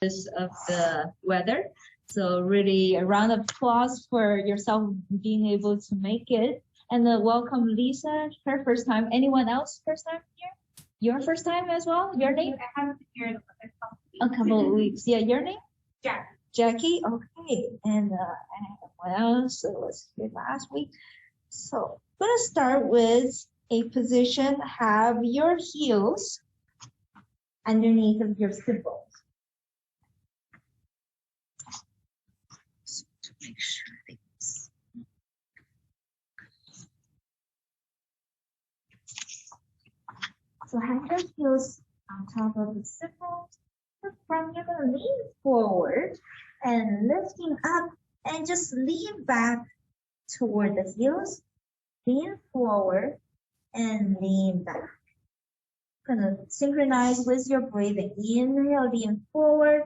of the weather. So really a round of applause for yourself being able to make it. And welcome Lisa, her first time. Anyone else first time here? Your first time as well? Your name? I haven't been here in a couple of weeks. Yeah, your name? Jack. Jackie, okay. And what else was here last week? So I'm gonna start with a position. Have your heels underneath of your sit bones. So to make sure things. So have your heels on top of the sit bones. From you're gonna lean forward and lifting up and just lean back toward the heels. Lean forward and lean back. Gonna synchronize with your breathing. Inhale, lean forward.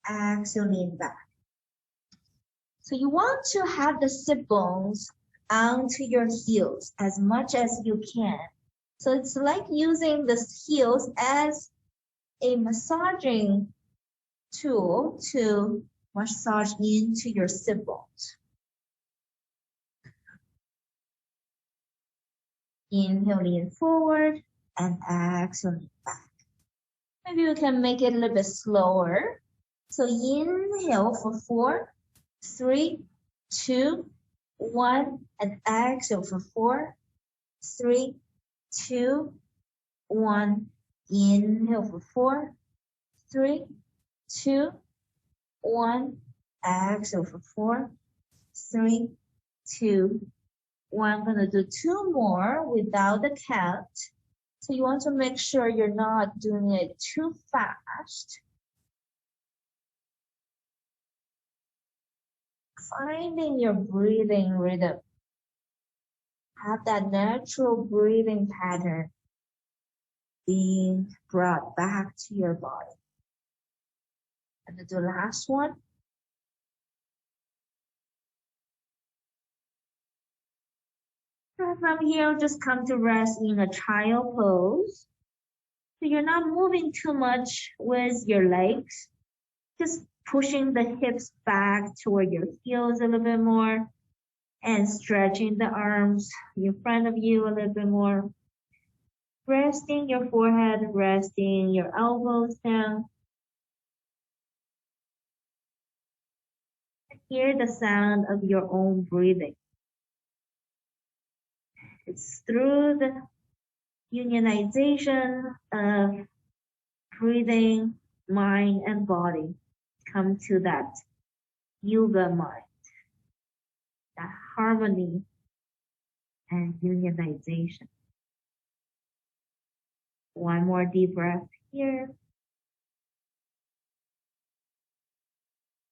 Exhale, lean back. So you want to have the sit bones onto your heels as much as you can. So it's like using the heels as a massaging tool to massage into your sit bones. Inhale, lean forward, and exhale, lean back. Maybe you can make it a little bit slower. So inhale for 4, 3, 2, 1, and exhale for 4, 3, 2, 1. Inhale for 4, 3, 2, 1. Exhale for 4, 3, 2, 1. I'm gonna do 2 more without the count. So you want to make sure you're not doing it too fast. Finding your breathing rhythm. Have that natural breathing pattern being brought back to your body. And then the last one. From here, just come to rest in a child pose. So you're not moving too much with your legs. Just pushing the hips back toward your heels a little bit more and stretching the arms in front of you a little bit more. Resting your forehead, resting your elbows down. Hear the sound of your own breathing. It's through the unionization of breathing, mind, and body. Come to that yoga mind, that harmony and unionization. One more deep breath here.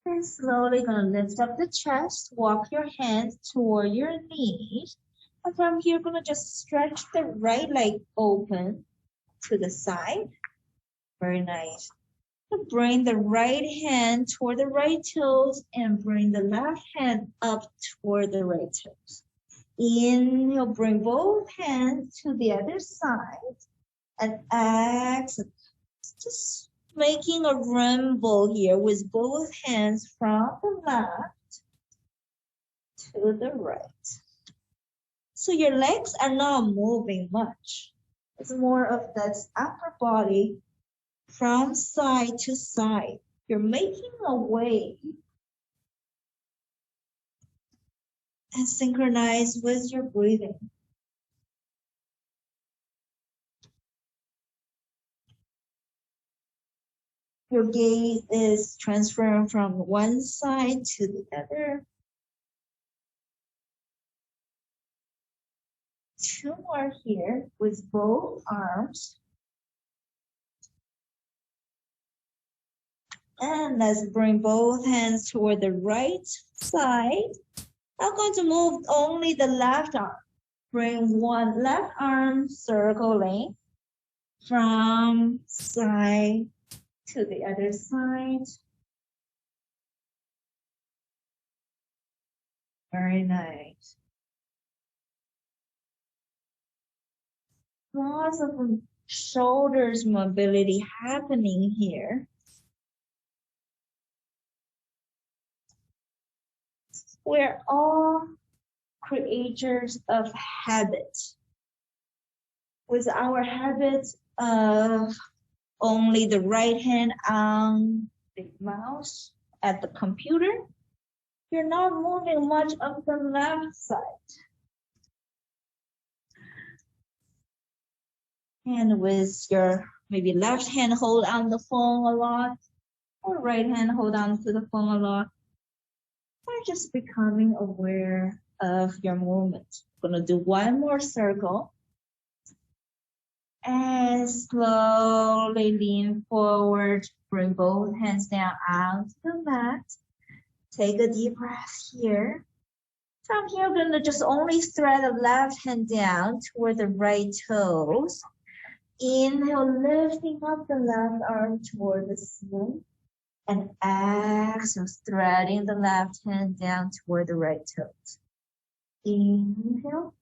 And slowly gonna lift up the chest, walk your hands toward your knees. And from here, gonna just stretch the right leg open to the side. Very nice. Bring the right hand toward the right toes and bring the left hand up toward the right toes. Inhale, bring both hands to the other side. And exhale. Just making a rumble here with both hands from the left to the right. So your legs are not moving much. It's more of this upper body from side to side. You're making a wave and synchronize with your breathing. Your gaze is transferring from one side to the other. 2 more here with both arms. And let's bring both hands toward the right side. I'm going to move only the left arm. Bring one left arm circling from side to the other side. Very nice. Lots of shoulders mobility happening here. We're all creators of habit. With our habits of only the right hand on the mouse at the computer, you're not moving much of the left side. And with your maybe left hand hold on the phone a lot, or right hand hold on to the phone a lot, we're just becoming aware of your movement. I'm gonna do one more circle. And slowly lean forward, bring both hands down onto the mat. Take a deep breath here. From here, we're gonna just only thread the left hand down toward the right toes. Inhale, lifting up the left arm toward the ceiling. And exhale, threading the left hand down toward the right toes. Inhale.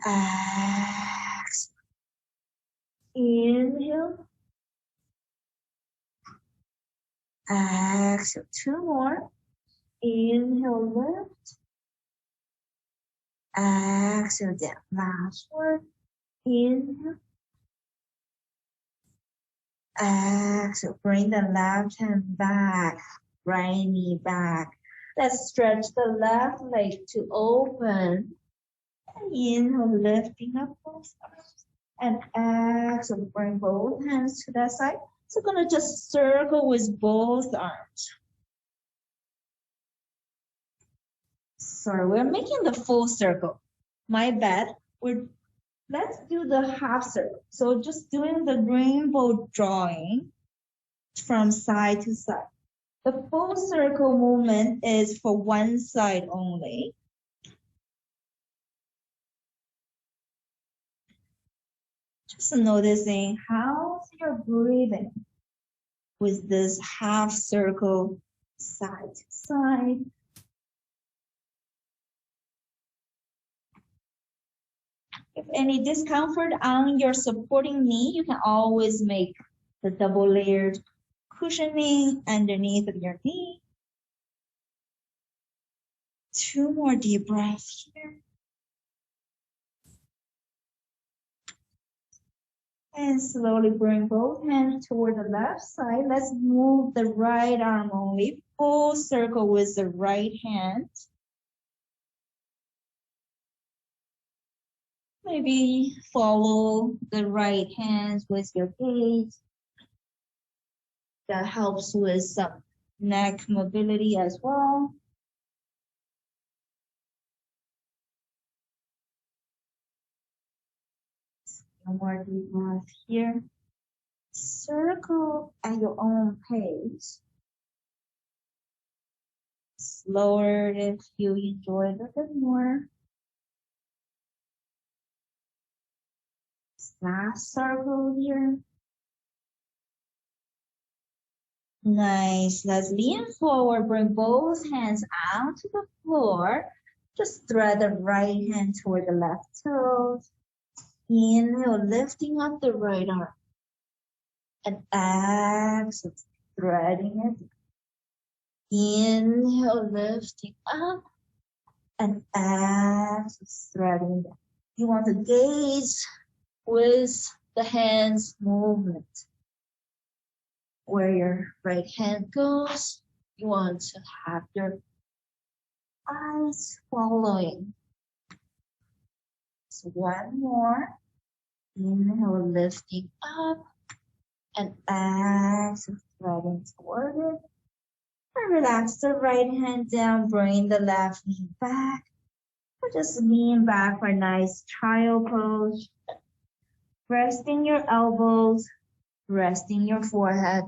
Exhale. Inhale. Exhale. Two more. Inhale, lift. Exhale, down. Last one. Inhale. Exhale. Bring the left hand back. Right knee back. Let's stretch the left leg to open. Inhale, lifting up both arms. And exhale, bring both hands to that side. So we're gonna just circle with both arms. Sorry, we're making the full circle. My bad. Let's do the half circle. So just doing the rainbow drawing from side to side. The full circle movement is for one side only. Just noticing how's your breathing with this half circle side to side. If any discomfort on your supporting knee, you can always make the double layered cushioning underneath of your knee. Two more deep breaths here. And slowly bring both hands toward the left side. Let's move the right arm only. Full circle with the right hand. Maybe follow the right hands with your gaze. That helps with some neck mobility as well. One more deep breath here. Circle at your own pace. Slower if you enjoy it a bit more. Last circle here. Nice. Let's lean forward. Bring both hands onto the floor. Just thread the right hand toward the left toes. Inhale, lifting up the right arm. And exhale, threading it. Inhale, lifting up. And exhale, threading it. You want to gaze with the hands movement. Where your right hand goes, you want to have your eyes following. So one more. Inhale, lifting up. And exhale, threading toward it. And relax the right hand down, bring the left knee back. Or just lean back for a nice child pose. Resting your elbows, resting your forehead.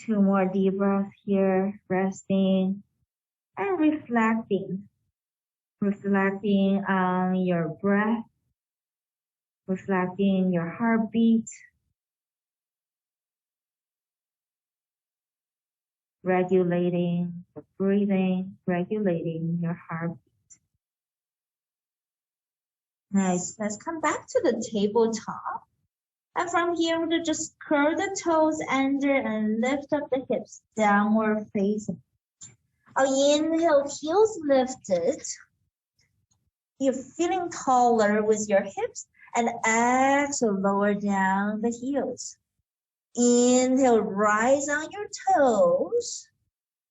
Two more deep breaths here, resting and reflecting. Reflecting on your breath, reflecting your heartbeat, regulating your breathing, regulating your heartbeat. Nice. Let's come back to the tabletop. And from here, we're going to just curl the toes under and lift up the hips, downward facing. Inhale, heels lifted. You're feeling taller with your hips, and exhale, lower down the heels. Inhale, rise on your toes,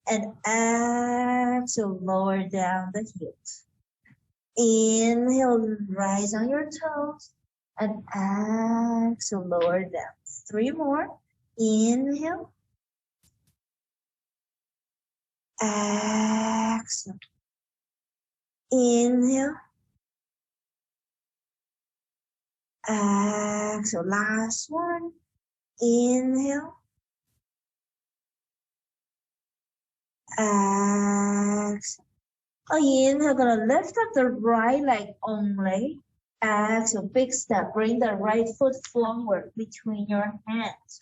and exhale, lower down the heels. Inhale, rise on your toes, and exhale, lower down. 3 more. Inhale, exhale. Inhale, exhale. Last one. Inhale, exhale. Inhale, gonna lift up the right leg only. Exhale, big step. Bring the right foot forward between your hands.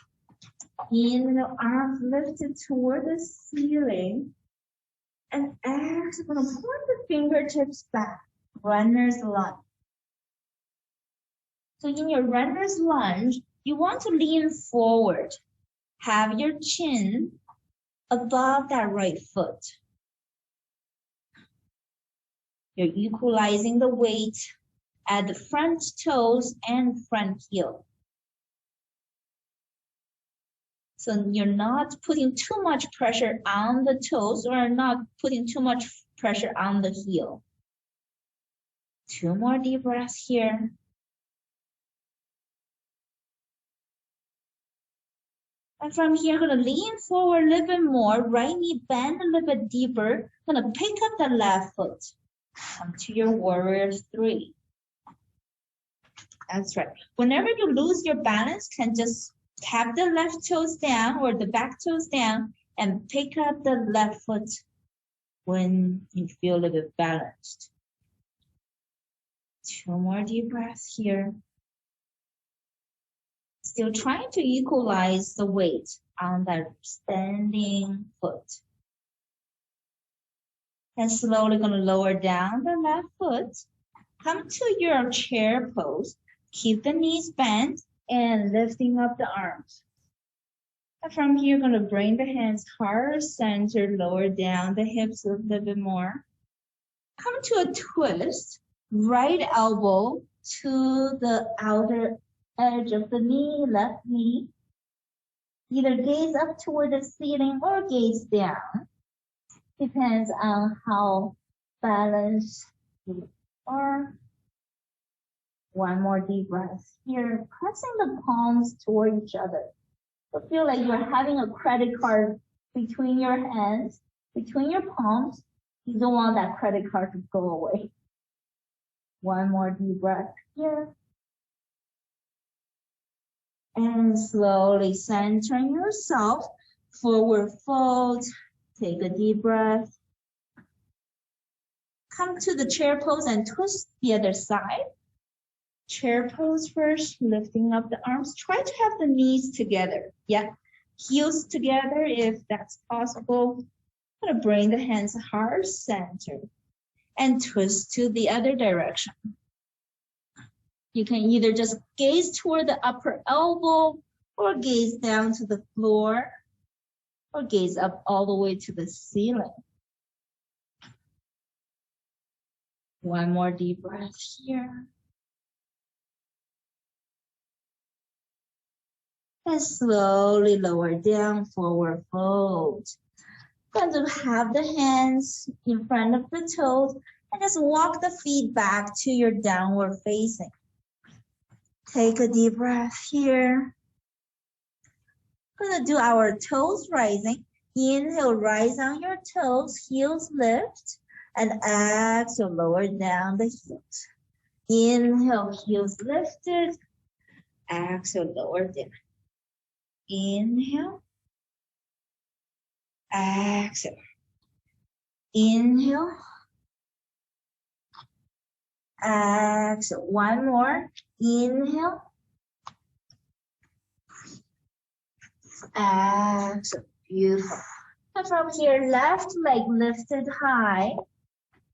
Inhale, arms lifted toward the ceiling. And exhale, gonna point the fingertips back. Runner's lunge. So in your runner's lunge, you want to lean forward. Have your chin above that right foot. You're equalizing the weight at the front toes and front heel. So you're not putting too much pressure on the toes or not putting too much pressure on the heel. 2 more deep breaths here. And from here, gonna lean forward a little bit more, right knee bend a little bit deeper. Gonna pick up the left foot. Come to your warrior 3. That's right. Whenever you lose your balance, can just tap the left toes down or the back toes down and pick up the left foot when you feel a little bit balanced. 2 more deep breaths here. Still trying to equalize the weight on that standing foot. And slowly going to lower down the left foot. Come to your chair pose. Keep the knees bent and lifting up the arms. And from here, going to bring the hands heart center, lower down the hips a little bit more. Come to a twist. Right elbow to the outer edge of the knee, left knee. Either gaze up toward the ceiling or gaze down. Depends on how balanced you are. 1 more deep breath here. Pressing the palms toward each other. So feel like you're having a credit card between your hands, between your palms. You don't want that credit card to go away. 1 more deep breath here. And slowly centering yourself. Forward fold. Take a deep breath. Come to the chair pose and twist the other side. Chair pose first, lifting up the arms. Try to have the knees together. Yeah, heels together if that's possible. I'm gonna bring the hands heart center and twist to the other direction. You can either just gaze toward the upper elbow or gaze down to the floor or gaze up all the way to the ceiling. 1 more deep breath here. And slowly lower down, forward fold. Going to have the hands in front of the toes and just walk the feet back to your downward facing. Take a deep breath here. We're going to do our toes rising. Inhale, rise on your toes, heels lift, and exhale, lower down the heels. Inhale, heels lifted, exhale, lower down. Inhale, exhale. Inhale, exhale. 1 more. Inhale, exhale. Beautiful. And from here, left leg lifted high.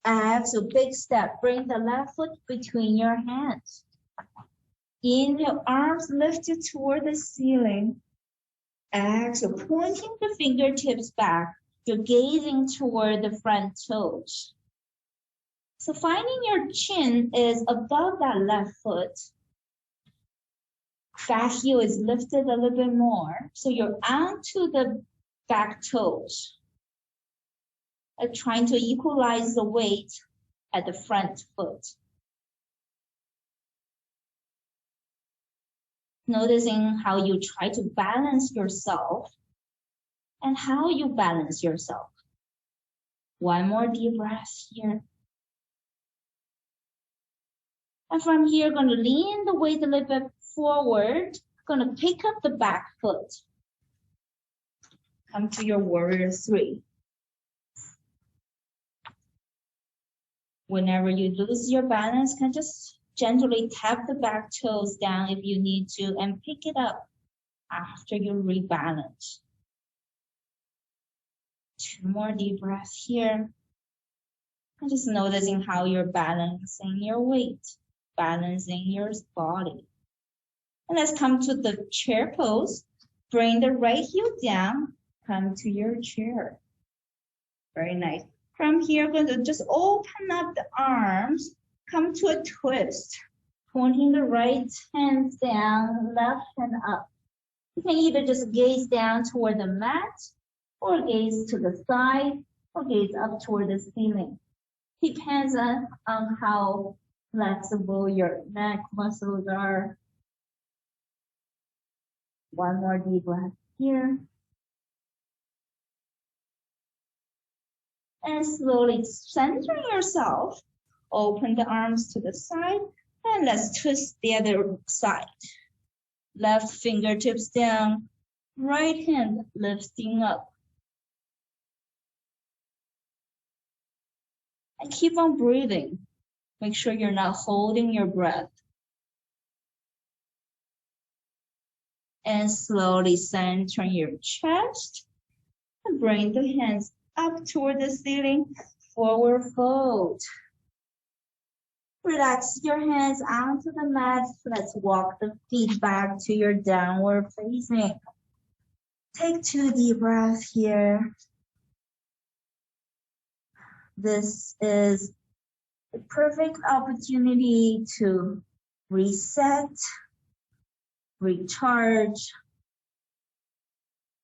Exhale, big step. Bring the left foot between your hands. Inhale, arms lifted toward the ceiling. Exhale, pointing the fingertips back. You're gazing toward the front toes. So finding your chin is above that left foot. Back heel is lifted a little bit more. So you're onto the back toes. Trying to equalize the weight at the front foot. Noticing how you try to balance yourself and how you balance yourself. One more deep breath here. And from here, going to lean the weight a little bit forward. Going to pick up the back foot. Come to your warrior three. Whenever you lose your balance, can just gently tap the back toes down if you need to and pick it up after you rebalance. Two more deep breaths here. And just noticing how you're balancing your weight, balancing your body. And let's come to the chair pose. Bring the right heel down. Come to your chair. Very nice. From here, I'm going to just open up the arms. Come to a twist. Pointing the right hand down, left hand up. You can either just gaze down toward the mat, or gaze to the side, or gaze up toward the ceiling. Depends on how flexible your neck muscles are. One more deep breath here. And slowly centering yourself, open the arms to the side, and let's twist the other side. Left fingertips down, right hand lifting up. And keep on breathing. Make sure you're not holding your breath. And slowly center your chest and bring the hands up toward the ceiling, forward fold. Relax your hands onto the mat. Let's walk the feet back to your downward facing. Take 2 deep breaths here. This is a perfect opportunity to reset, recharge.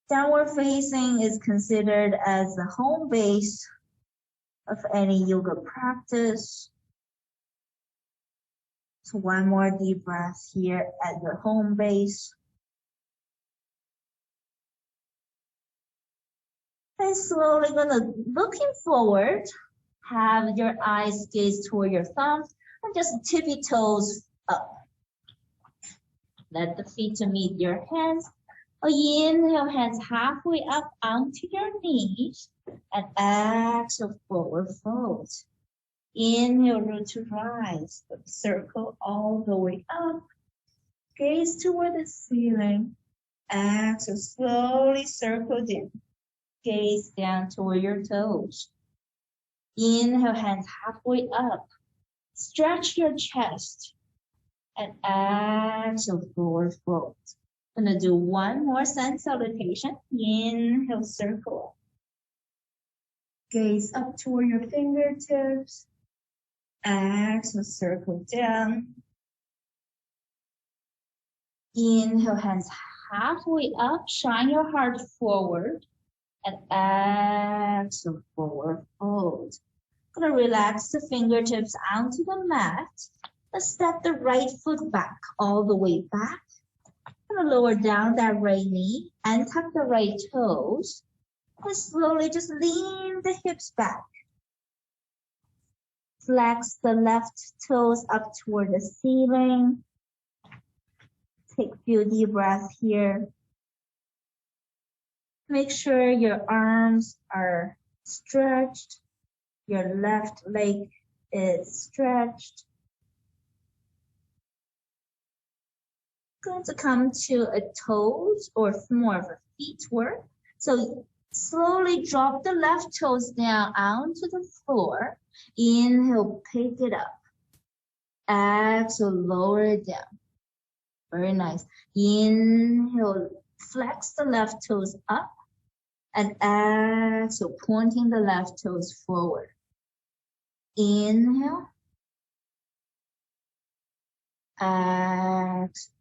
Downward facing is considered as the home base of any yoga practice. So one more deep breath here at the home base. And slowly looking forward, have your eyes gaze toward your thumbs and just tippy toes up. Let the feet to meet your hands. Inhale, hands halfway up onto your knees, and exhale, forward fold. Inhale, root to rise, circle all the way up. Gaze toward the ceiling. Exhale, slowly circle down. Gaze down toward your toes. Inhale, hands halfway up. Stretch your chest. And exhale, forward fold. Gonna do one more sun salutation. Inhale, circle. Gaze up toward your fingertips. Exhale, circle down. Inhale, hands halfway up. Shine your heart forward. And exhale, forward fold. Gonna relax the fingertips onto the mat. Let's step the right foot back, all the way back. Gonna lower down that right knee and tuck the right toes. And slowly just lean the hips back. Flex the left toes up toward the ceiling. Take a few deep breaths here. Make sure your arms are stretched. Your left leg is stretched. Going to come to a toes or more of a feet work. So slowly drop the left toes down onto the floor. Inhale, pick it up. Exhale, lower it down. Very nice. Inhale, flex the left toes up. And exhale, pointing the left toes forward. Inhale. Exhale.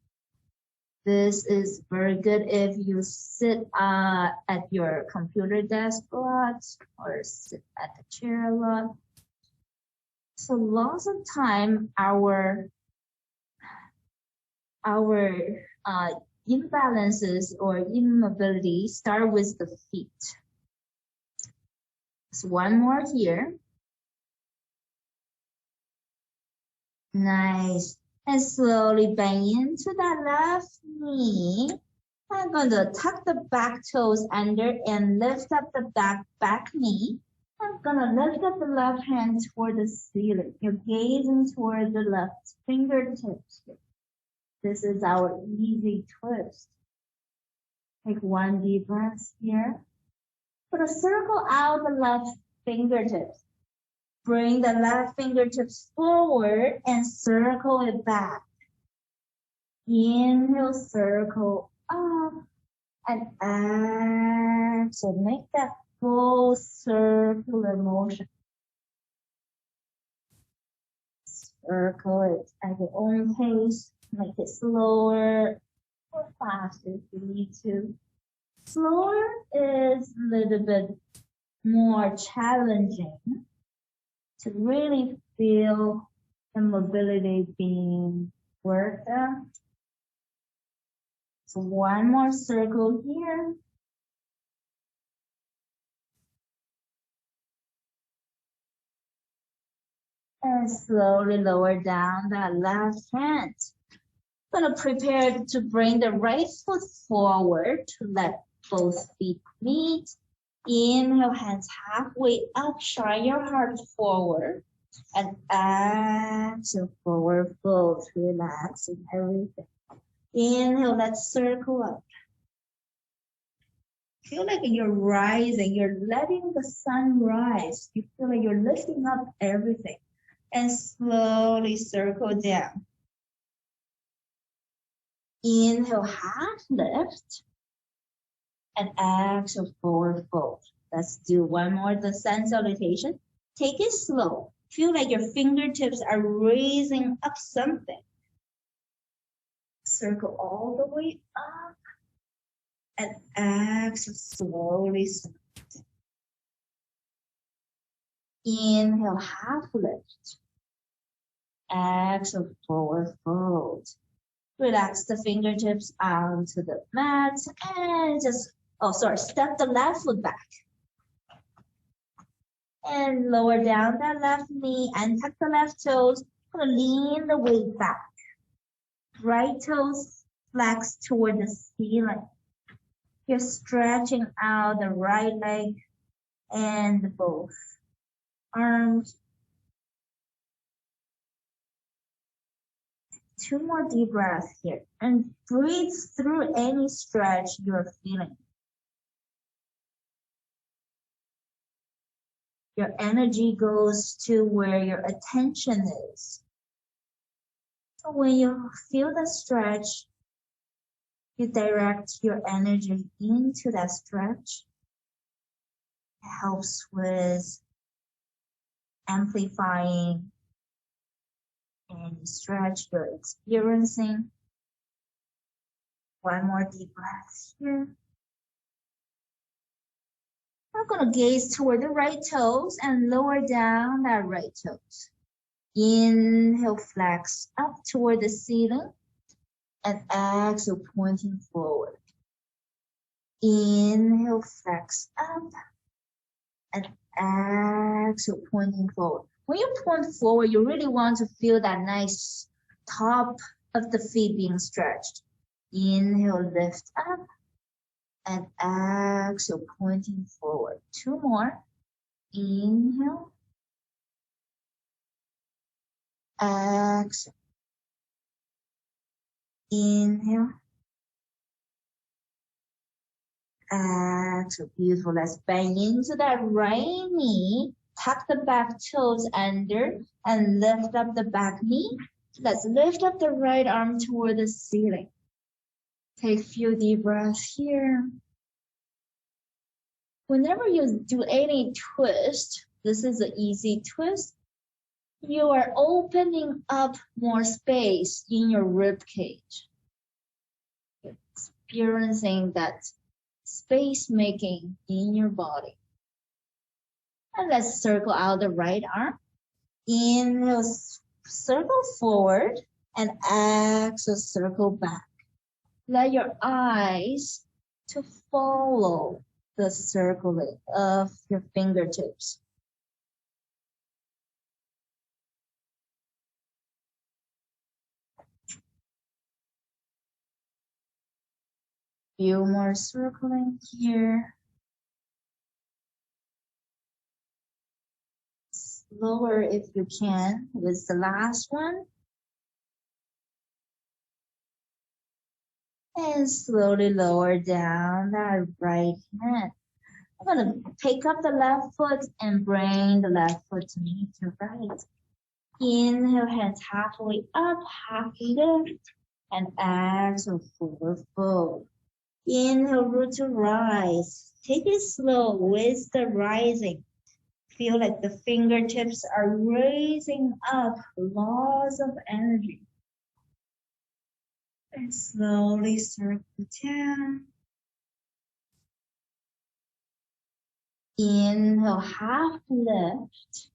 This is very good if you sit at your computer desk a lot or sit at the chair a lot. So lots of time our imbalances or immobility start with the feet. So one more here. Nice. And slowly bend into that left knee. I'm going to tuck the back toes under and lift up the back knee. I'm going to lift up the left hand toward the ceiling. You're gazing toward the left fingertips. This is our easy twist. Take one deep breath here. Put a circle out the left fingertips. Bring the left fingertips forward and circle it back. Inhale, circle up and exhale. So make that full circular motion. Circle it at your own pace. Make it slower or faster if you need to. Slower is a little bit more challenging to really feel the mobility being worked on. So one more circle here. And slowly lower down that left hand. Gonna prepare to bring the right foot forward to let both feet meet. Inhale, hands halfway up, shine your heart forward. And exhale, forward fold, relaxing everything. Inhale, let's circle up. Feel like you're rising, you're letting the sun rise. You feel like you're lifting up everything. And slowly circle down. Inhale, half lift. And exhale, forward fold. Let's do one more, the sun salutation. Take it slow. Feel like your fingertips are raising up something. Circle all the way up. And exhale, slowly. Inhale, half lift. Exhale, forward fold. Relax the fingertips onto the mat and just, step the left foot back. And lower down that left knee and tuck the left toes. Gonna lean the weight back. Right toes flex toward the ceiling. You're stretching out the right leg and both arms. Two more deep breaths here and breathe through any stretch you're feeling. Your energy goes to where your attention is. So when you feel the stretch, you direct your energy into that stretch. It helps with amplifying any stretch you're experiencing. One more deep breath here. I'm going to gaze toward the right toes and lower down that right toes. Inhale, flex up toward the ceiling and exhale, pointing forward. Inhale, flex up and exhale, pointing forward. When you point forward, you really want to feel that nice top of the feet being stretched. Inhale, lift up and exhale, pointing forward. Two more. Inhale. Exhale. Inhale. Exhale. Beautiful. Let's bend into that right knee. Tuck the back toes under and lift up the back knee. Let's lift up the right arm toward the ceiling. Take a few deep breaths here. Whenever you do any twist, this is an easy twist, you are opening up more space in your rib cage. Experiencing that space making in your body. And let's circle out the right arm. Inhale, circle forward, and exhale, circle back. Let your eyes to follow the circling of your fingertips. Few more circling here. Slower if you can. This is the last one. And slowly lower down that right hand. I'm going to pick up the left foot and bring the left foot to meet your right. Inhale, hands halfway up, half lift, and exhale, forward fold. Inhale, root to rise. Take it slow with the rising. Feel like the fingertips are raising up lots of energy. And slowly circle down. Inhale, half lift.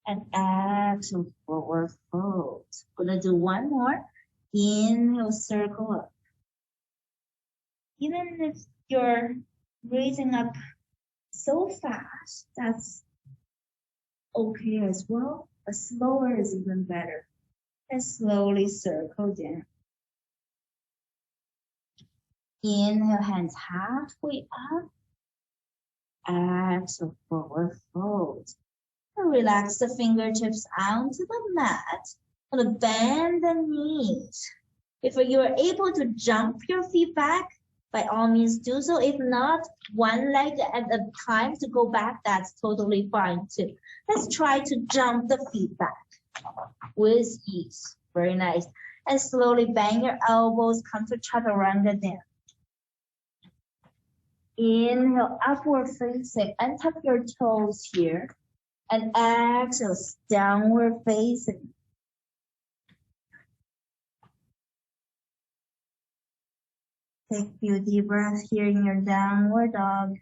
And exhale, forward fold. Gonna do one more. Inhale, circle up. Even if you're raising up so fast, that's okay as well. But slower is even better. And slowly circle down. Inhale, hands halfway up. Exhale, forward fold. And relax the fingertips onto the mat. And bend the knees. If you are able to jump your feet back, by all means do so. If not, one leg at a time to go back, that's totally fine too. Let's try to jump the feet back with ease. Very nice. And slowly bend your elbows, come to chaturanga down. Inhale, upward facing, and tuck your toes here. And exhale, downward facing. Take a few deep breaths here in your downward dog.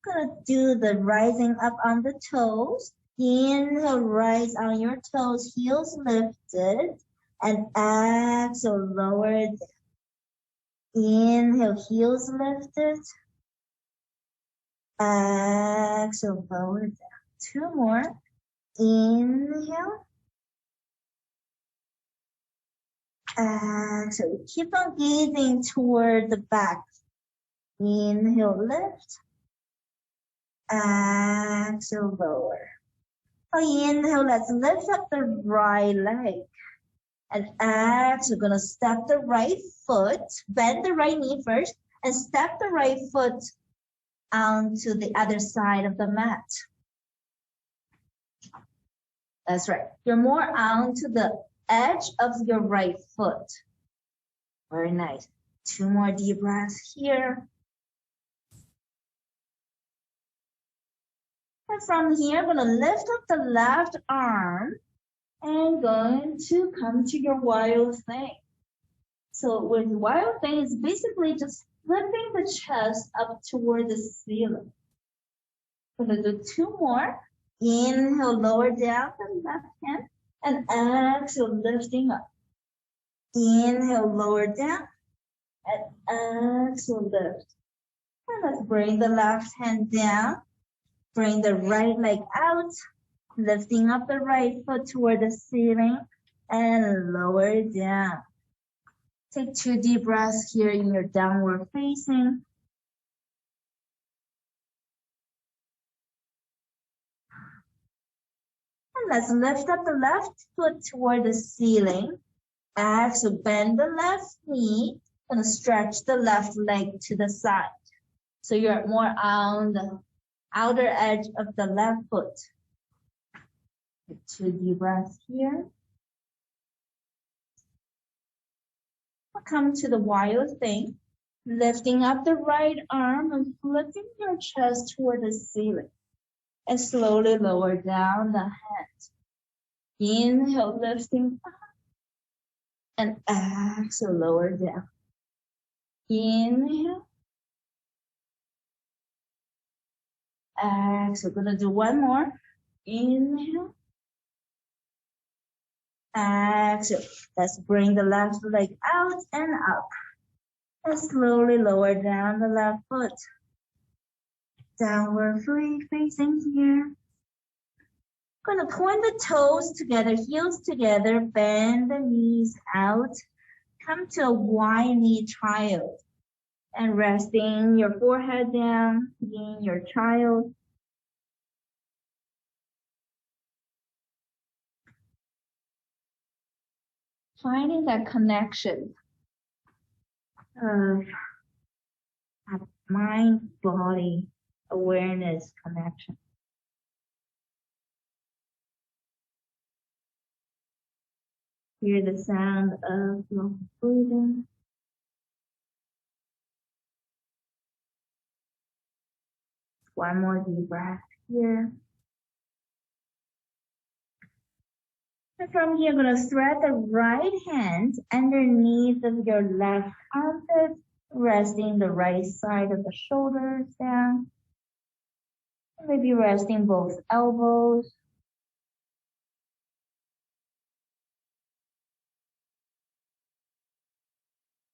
Gonna do the rising up on the toes. Inhale, rise on your toes, heels lifted. And exhale, lowered. Inhale, heels lifted. Exhale, lowered down. Two more. Inhale. Exhale. Keep on gazing toward the back. Inhale, lift. Exhale, lower. Inhale, let's lift up the right leg. And exhale, gonna step the right foot, bend the right knee first, and step the right foot onto the other side of the mat. That's right. You're more onto the edge of your right foot. Very nice. Two more deep breaths here. And from here, I'm gonna lift up the left arm and going to come to your wild thing. So with wild thing, it's basically just flipping the chest up toward the ceiling. We're gonna do two more. Inhale, lower down the left hand, and exhale, lifting up. Inhale, lower down, and exhale, lift. And let's bring the left hand down. Bring the right leg out, lifting up the right foot toward the ceiling, and lower it down. Take two deep breaths here in your downward facing. And let's lift up the left foot toward the ceiling. Exhale, bend the left knee and stretch the left leg to the side. So you're more on the outer edge of the left foot. 2 deep breaths here. Come to the wild thing, lifting up the right arm and flipping your chest toward the ceiling. And slowly lower down the hand. Inhale, lifting up. And exhale, lower down. Inhale. Exhale. Gonna do one more. Inhale. Exhale. Let's bring the left leg out and up. And slowly lower down the left foot. Downward facing here. Gonna point the toes together, heels together, bend the knees out. Come to a wide knee child. And resting your forehead down in your child. Finding that connection of mind-body awareness connection. Hear the sound of your breathing. One more deep breath here. And from here, I'm going to thread the right hand underneath of your left armpit, resting the right side of the shoulders down. Maybe resting both elbows.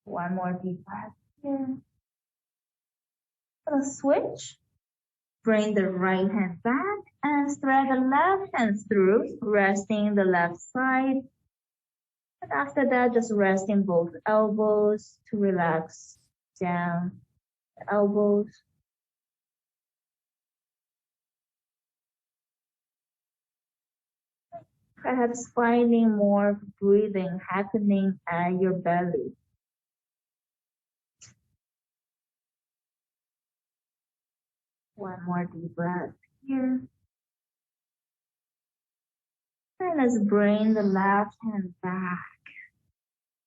One more deep breath here. Gonna switch. Bring the right hand back and thread the left hand through, resting the left side. And after that, just resting both elbows to relax down the elbows. Perhaps finding more breathing happening at your belly. One more deep breath here. And let's bring the left hand back.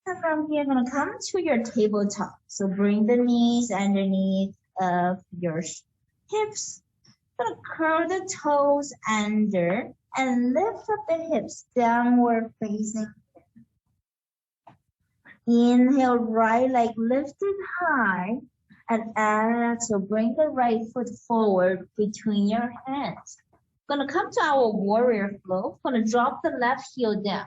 And from here, I'm going to come to your tabletop. So bring the knees underneath of your hips. Going to curl the toes under and lift up the hips downward facing. Inhale, right leg lifted high. And exhale, bring the right foot forward between your hands. Gonna come to our warrior flow. Gonna drop the left heel down.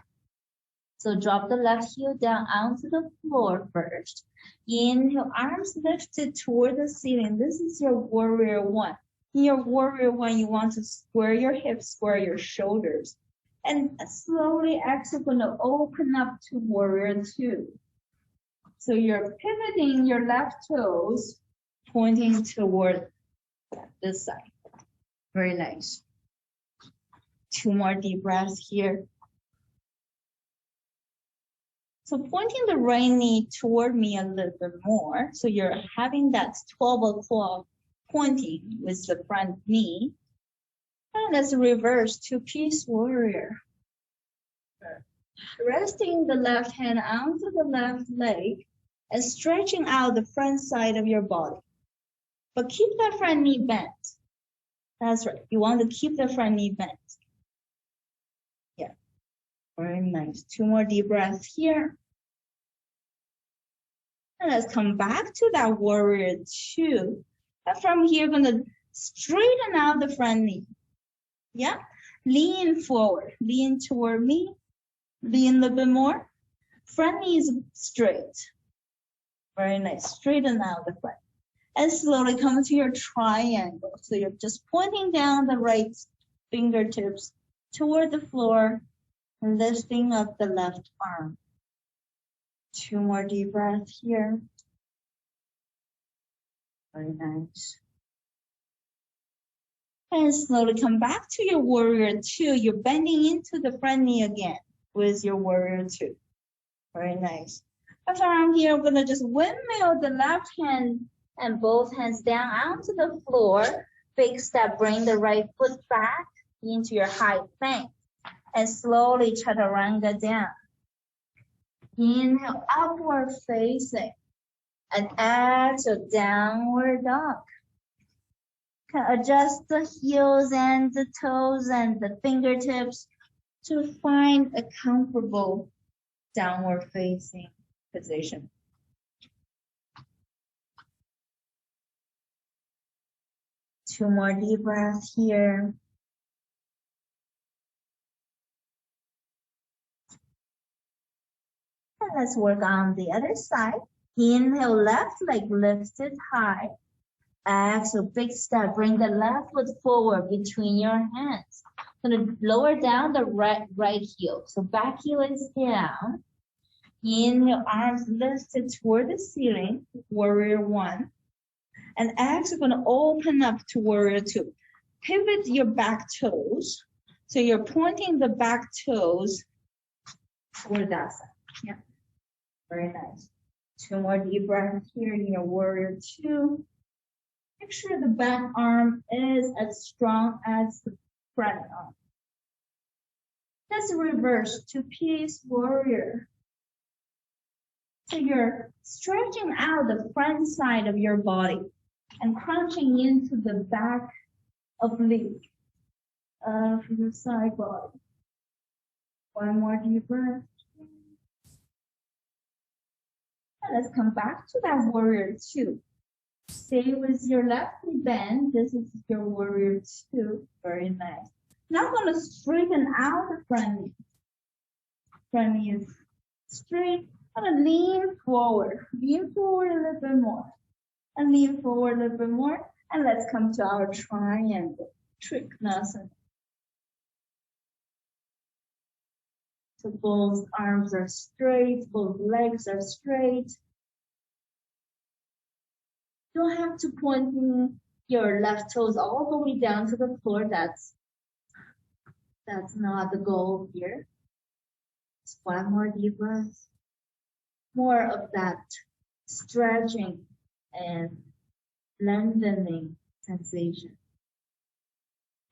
So drop the left heel down onto the floor first. Inhale, arms lifted toward the ceiling. This is your warrior one. In your warrior one, you want to square your hips, square your shoulders. And slowly exhale, gonna open up to warrior two. So you're pivoting your left toes, pointing toward this side. Very nice. 2 more deep breaths here. So pointing the right knee toward me a little bit more. So you're having that 12 o'clock pointing with the front knee. And let's reverse to peace warrior. Resting the left hand onto the left leg and stretching out the front side of your body. But keep that front knee bent. That's right. You want to keep the front knee bent. Yeah. Very nice. 2 more deep breaths here. And let's come back to that warrior two. And from here, going to straighten out the front knee. Yeah. Lean forward. Lean toward me. Lean a little bit more. Front knee is straight. Very nice. Straighten out the front. And slowly come to your triangle. So you're just pointing down the right fingertips toward the floor, lifting up the left arm. 2 more deep breaths here. Very nice. And slowly come back to your warrior two. You're bending into the front knee again with your warrior two. Very nice. And from here, we're going to just windmill the left hand and both hands down onto the floor. Big step, bring the right foot back into your high plank. And slowly chaturanga down. Inhale, upward facing. And exhale, downward dog. Can adjust the heels and the toes and the fingertips to find a comfortable downward facing position. Two more deep breaths here. And let's work on the other side. Inhale, left leg lifted high. Exhale, big step. Bring the left foot forward between your hands. Gonna lower down the right heel. So back heel is down. Inhale, arms lifted toward the ceiling, warrior one. And exhale, gonna open up to warrior two. Pivot your back toes. So you're pointing the back toes toward that side. Yeah, very nice. Two more deep breaths here in your warrior two. Make sure the back arm is as strong as the front arm. Let's reverse to peace warrior. So you're stretching out the front side of your body and crunching into the back of your side body. One more deep breath. And let's come back to that warrior two. Stay with your left knee bend. This is your warrior two. Very nice. Now I'm going to straighten out the front knee. Front knee is straight. I'm going to lean forward. Lean forward a little bit more. And lean forward a little bit more. And let's come to our triangle. Trikonasana. So both arms are straight. Both legs are straight. You don't have to point your left toes all the way down to the floor. That's not the goal here. Just one more deep breath. More of that stretching and lengthening sensation.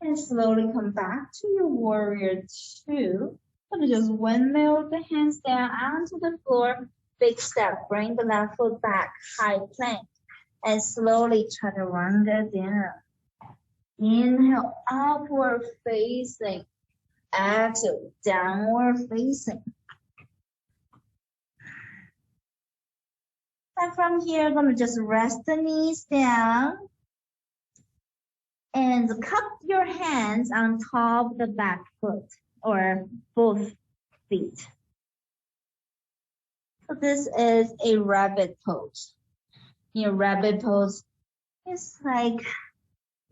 And slowly come back to your warrior two. So just windmill the hands down onto the floor. Big step. Bring the left foot back. High plank. And slowly chaturanga down. Inhale, upward facing. Exhale, downward facing. And from here, I'm going to just rest the knees down. And cup your hands on top of the back foot or both feet. So this is a rabbit pose. In rabbit pose, it's like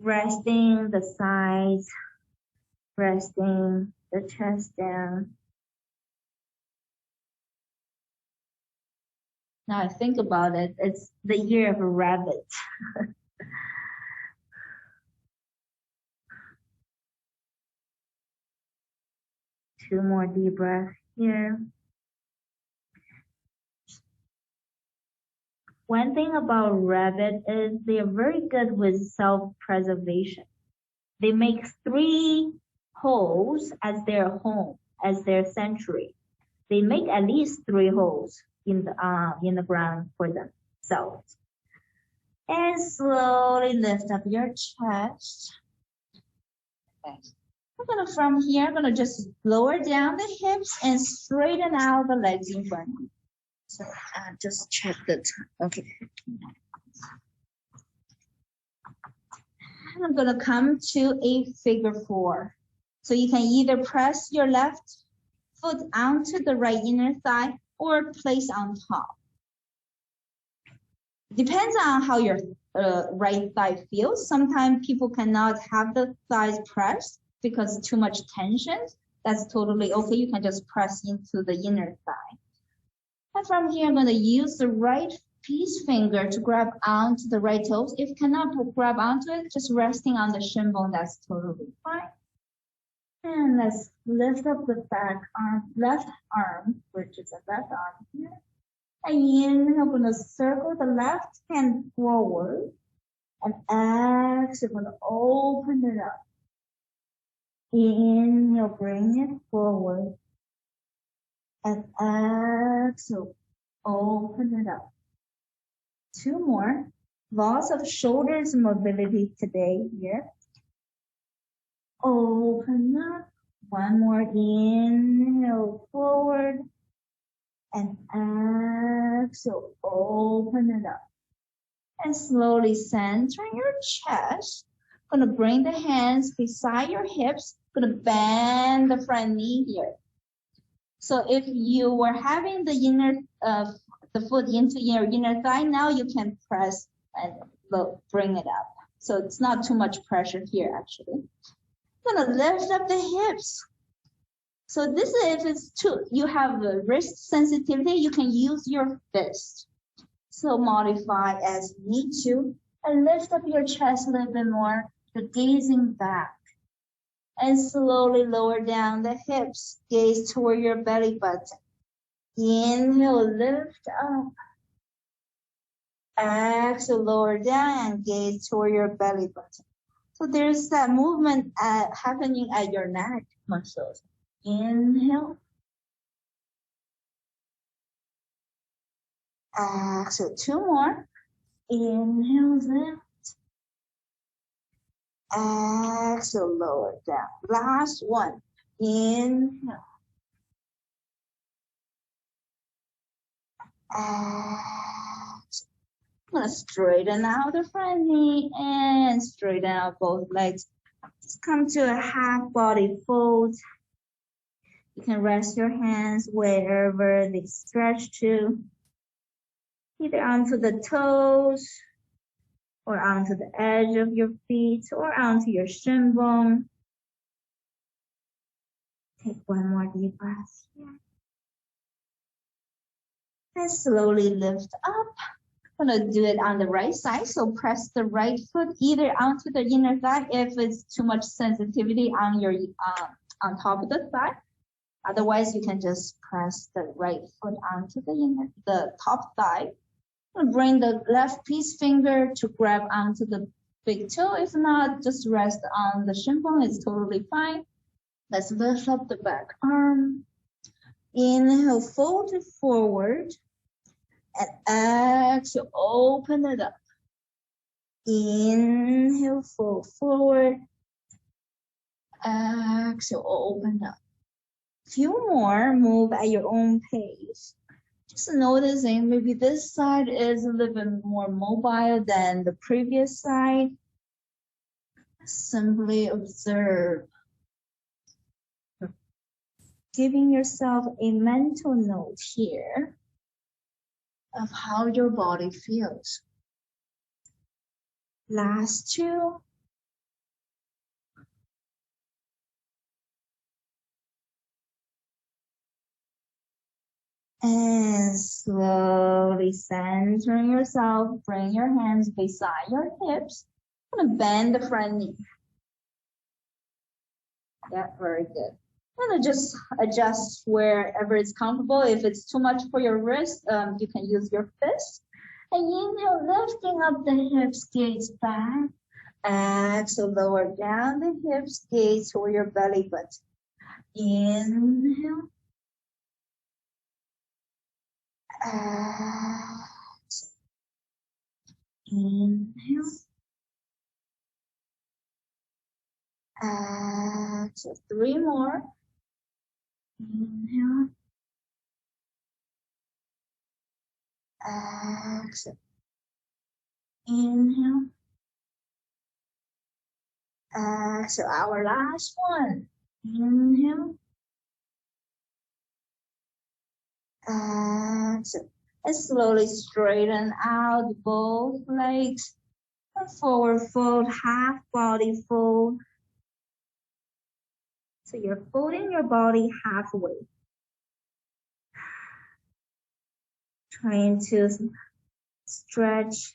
resting the sides, resting the chest down. Now I think about it, it's the year of a rabbit. Two more deep breaths here. One thing about rabbit is they are very good with self-preservation. They make 3 holes as their home, as their sanctuary. They make at least 3 holes in the ground for themselves. And slowly lift up your chest. Okay. From here, I'm gonna just lower down the hips and straighten out the legs in front. So just check the time. Okay. And I'm gonna come to a figure 4. So you can either press your left foot onto the right inner thigh or place on top. Depends on how your right thigh feels. Sometimes people cannot have the thighs pressed because too much tension. That's totally okay. You can just press into the inner thigh. And from here, I'm going to use the right peace finger to grab onto the right toes. If you cannot grab onto it, just resting on the shin bone, that's totally fine. And let's lift up the back arm, left arm, which is the left arm here. And I'm going to circle the left hand forward. And exhale, we're gonna open it up. Inhale, bring it forward. And exhale, open it up. 2 more. Lots of shoulders mobility today here. Open up. 1 more. Inhale, forward. And exhale, open it up. And slowly centering your chest. Gonna bring the hands beside your hips. Gonna bend the front knee here. So if you were having the the foot into your inner thigh, now you can press and bring it up. So it's not too much pressure here actually. Gonna lift up the hips. So this is if it's you have a wrist sensitivity, you can use your fist. So modify as you need to, and lift up your chest a little bit more. You're gazing back. And slowly lower down the hips. Gaze toward your belly button. Inhale, lift up. Exhale, lower down and gaze toward your belly button. So there's that movement happening at your neck muscles. Inhale. Exhale, 2 more. Inhale, lift. Exhale, lower down. Last one. Inhale. Exhale. I'm gonna straighten out the front knee and straighten out both legs. Just come to a half body fold. You can rest your hands wherever they stretch to, either onto the toes or onto the edge of your feet or onto your shin bone. Take 1 more deep breath here. And slowly lift up. I'm gonna do it on the right side. So press the right foot either onto the inner thigh if it's too much sensitivity on your on top of the thigh. Otherwise, you can just press the right foot onto the top thigh. And bring the left peace finger to grab onto the big toe. If not, just rest on the shin bone. It's totally fine. Let's lift up the back arm. Inhale, fold it forward. And exhale, open it up. Inhale, fold forward. Exhale, open up. Few more, move at your own pace. Just noticing maybe this side is a little bit more mobile than the previous side. Simply observe. Giving yourself a mental note here of how your body feels. Last 2. And slowly centering yourself, bring your hands beside your hips. I'm gonna bend the front knee. Yeah, very good. I'm gonna just adjust wherever it's comfortable. If it's too much for your wrist, you can use your fist. And inhale, lifting up the hips, gaze back. Exhale, lower down the hips, gaze toward your belly button. Inhale. Exhale. Inhale. Exhale. 3 more. Inhale. Exhale. Inhale. Exhale. Our last one. Inhale. Exhale. And slowly straighten out both legs. Forward fold, half body fold. So you're folding your body halfway. Trying to stretch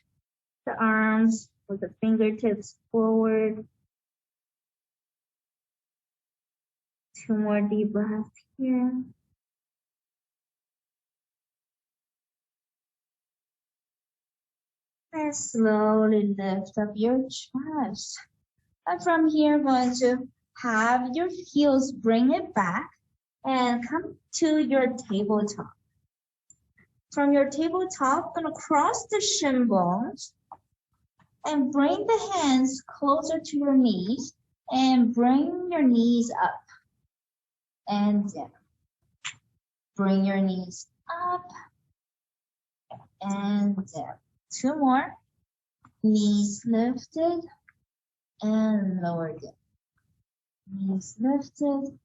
the arms with the fingertips forward. 2 more deep breaths here. And slowly lift up your chest. And from here, I'm going to have your heels bring it back and come to your tabletop. From your tabletop, I'm going to cross the shin bones and bring the hands closer to your knees and bring your knees up and down. Bring your knees up and down. Two more. Knees lifted and lower down. Knees lifted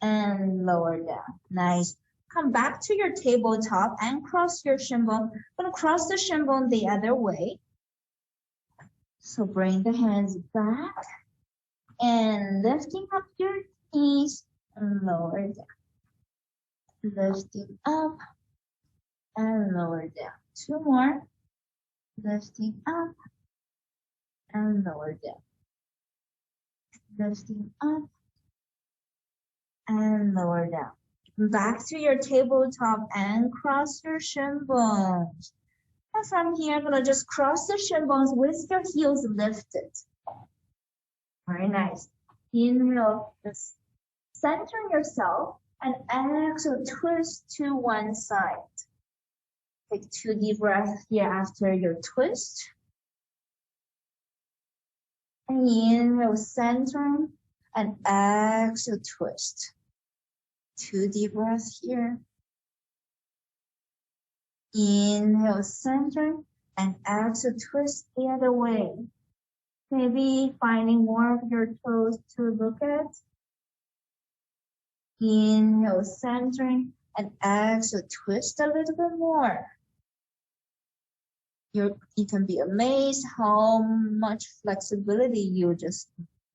and lower down. Nice. Come back to your tabletop and cross your shin bone. I'm going to cross the shin bone the other way. So bring the hands back and lifting up your knees and lower down. Lifting up and lower down. Two more. Lifting up and lower down. Lifting up and lower down. Back to your tabletop and cross your shin bones. And from here, I'm going to just cross the shin bones with your heels lifted. Very nice. Inhale, just center yourself and exhale, twist to one side. Take 2 deep breaths here after your twist. And inhale, centering, and exhale, twist. 2 deep breaths here. Inhale, center, and exhale, twist the other way. Maybe finding more of your toes to look at. Inhale, centering, and exhale, twist a little bit more. You can be amazed how much flexibility you just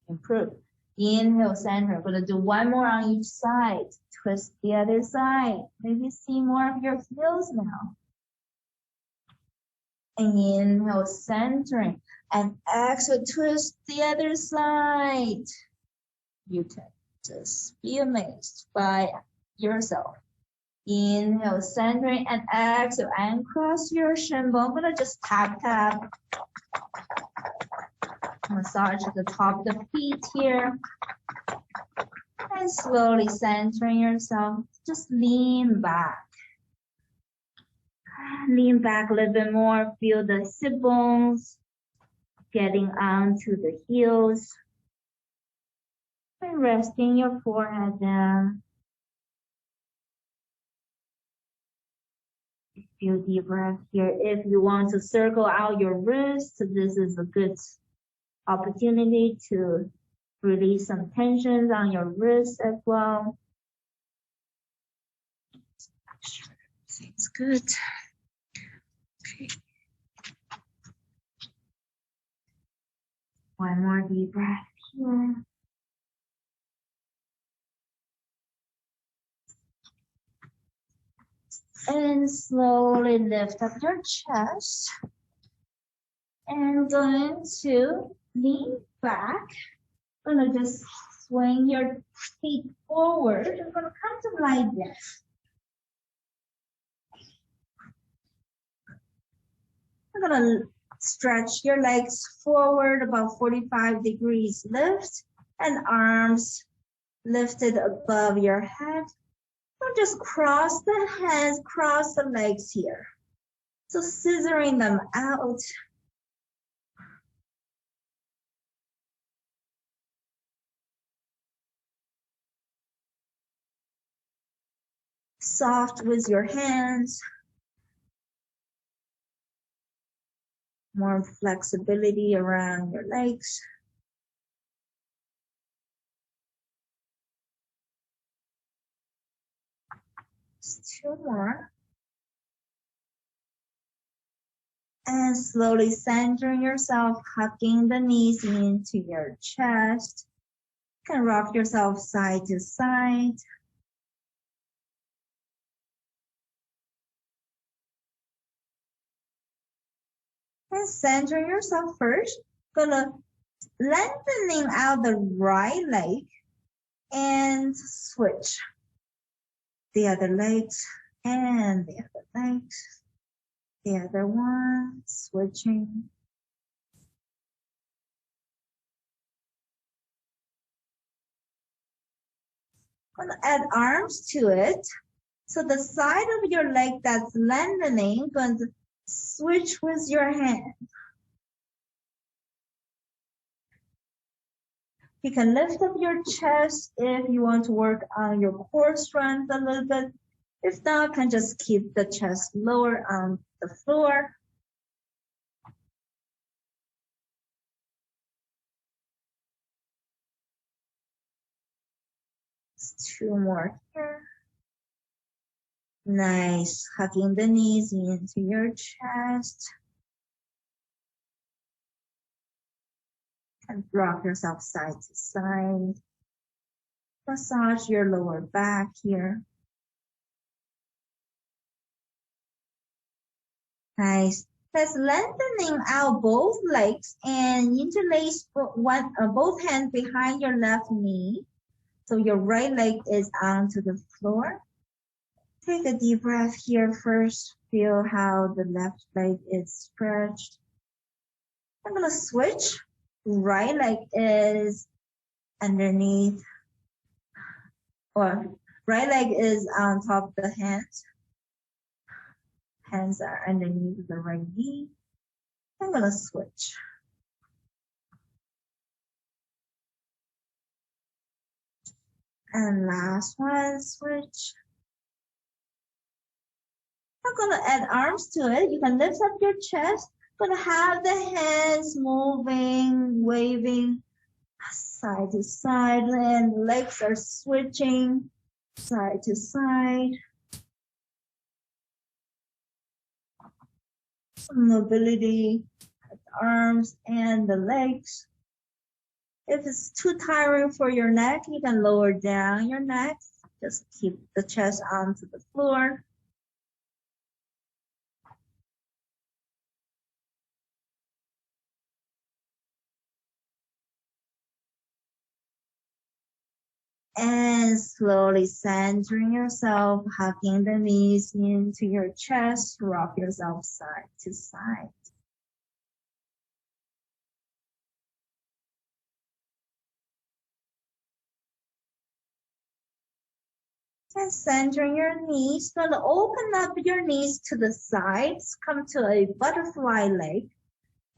improve. Inhale, center. We're going to do one more on each side. Twist the other side. Maybe see more of your heels now. Inhale, centering, and exhale, twist the other side. You can just be amazed by yourself. Inhale, centering, and exhale, and cross your shin bone. I'm gonna just tap. Massage the top of the feet here. And slowly centering yourself. Just lean back. Lean back a little bit more. Feel the sit bones getting onto the heels. And resting your forehead down. A few deep breaths here. If you want to circle out your wrists, this is a good opportunity to release some tensions on your wrists as well. Seems good. Okay. One more deep breath here. And slowly lift up your chest. And going to lean back. I'm going to just swing your feet forward. You're going to come to lie down. You're going to stretch your legs forward about 45 degrees lift and arms lifted above your head. So just cross the hands, cross the legs here. So scissoring them out. Soft with your hands. More flexibility around your legs. Just 2 more. And slowly centering yourself, hugging the knees into your chest. You can rock yourself side to side. And center yourself first. Gonna lengthening out the right leg and switch the other legs and the other legs. The other one, switching. Gonna add arms to it. So the side of your leg that's lengthening, going to switch with your hand. You can lift up your chest if you want to work on your core strength a little bit. If not, you can just keep the chest lower on the floor. Two more here. Nice. Hugging the knees into your chest. And rock yourself side to side. Massage your lower back here. Nice. That's lengthening out both legs and interlace both hands behind your left knee. So your right leg is onto the floor. Take a deep breath here first. Feel how the left leg is stretched. I'm going to switch. Right leg is underneath, or right leg is on top of the hands. Hands are underneath the right knee. I'm going to switch. And last one, switch. I'm going to add arms to it. You can lift up your chest. Going to have the hands moving, waving side to side, and legs are switching side to side. Some mobility, arms and the legs. If it's too tiring for your neck, you can lower down your neck. Just keep the chest onto the floor. And slowly centering yourself, hugging the knees into your chest, rock yourself side to side. And centering your knees, going to open up your knees to the sides, come to a butterfly leg,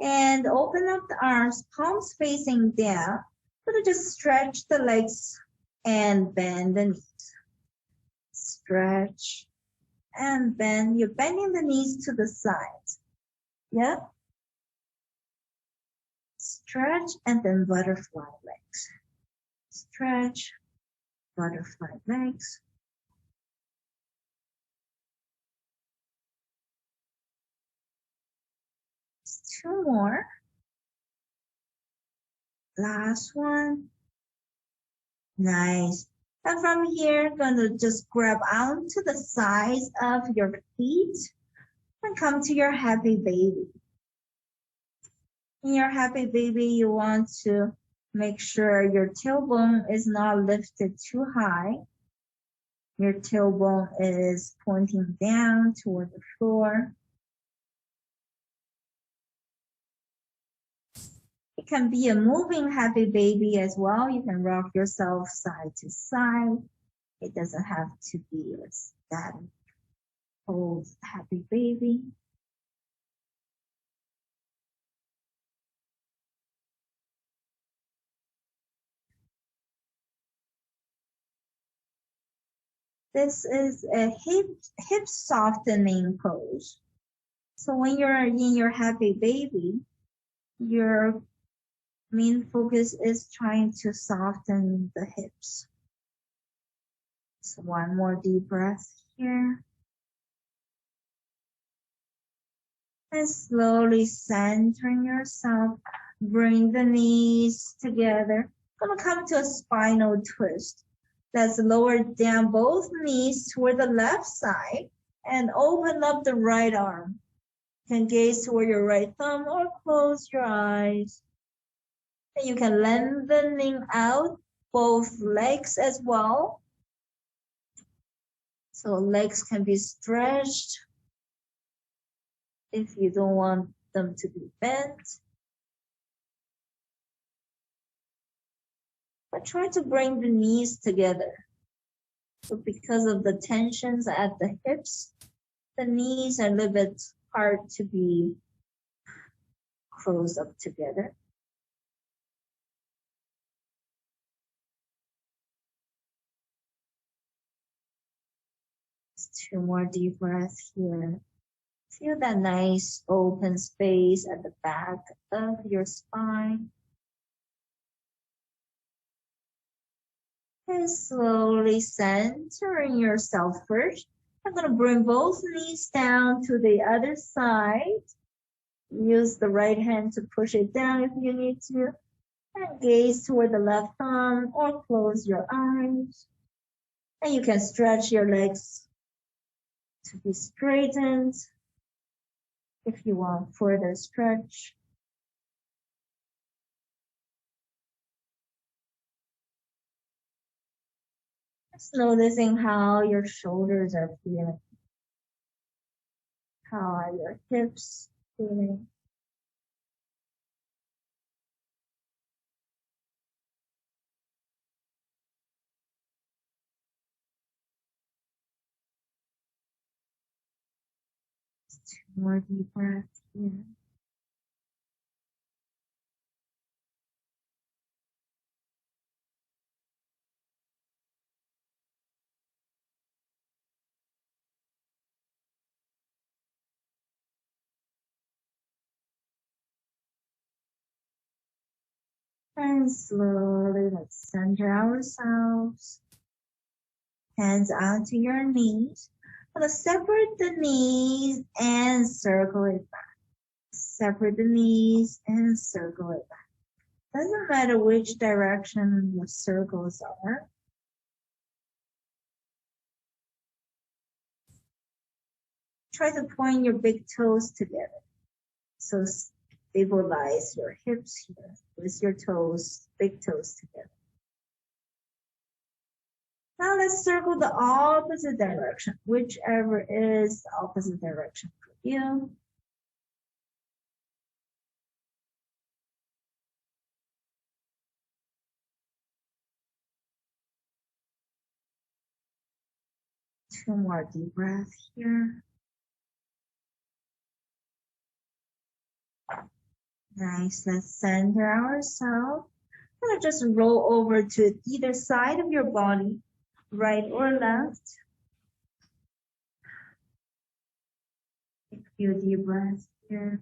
and open up the arms, palms facing down. Going to just stretch the legs and bend the knees. Stretch and bend. You're bending the knees to the sides. Yeah. Stretch and then butterfly legs. Stretch, butterfly legs. Two more. Last one. Nice. And from here, gonna just grab onto the sides of your feet and come to your happy baby. In your happy baby, you want to make sure your tailbone is not lifted too high. Your tailbone is pointing down toward the floor. It can be a moving happy baby as well. You can rock yourself side to side. It doesn't have to be a static pose happy baby. This is a hip softening pose. So when you're in your happy baby, your main focus is trying to soften the hips. So one more deep breath here. And slowly centering yourself, bring the knees together. Gonna come to a spinal twist. Let's lower down both knees toward the left side and open up the right arm. You can gaze toward your right thumb or close your eyes. And you can lengthening out both legs as well. So legs can be stretched. if you don't want them to be bent. But try to bring the knees together. So because of the tensions at the hips, the knees are a little bit hard to be closed up together. Just 2 more deep breaths here. Feel that nice open space at the back of your spine. And slowly centering yourself first. I'm going to bring both knees down to the other side. Use the right hand to push it down if you need to. And gaze toward the left arm or close your eyes. And you can stretch your legs to be straightened if you want further stretch. Just noticing how your shoulders are feeling. How are your hips feeling? Just 2 more deep breaths here. And slowly let's center ourselves. Hands onto your knees. I'm going to separate the knees and circle it back. Separate the knees and circle it back. Doesn't matter which direction your circles are. Try to point your big toes together. So stabilize your hips here with your toes, big toes together. Now let's circle the opposite direction, whichever is the opposite direction for you. Two more deep breaths here. Nice, let's center ourselves. Gonna just roll over to either side of your body, right or left. Take a few deep breaths here.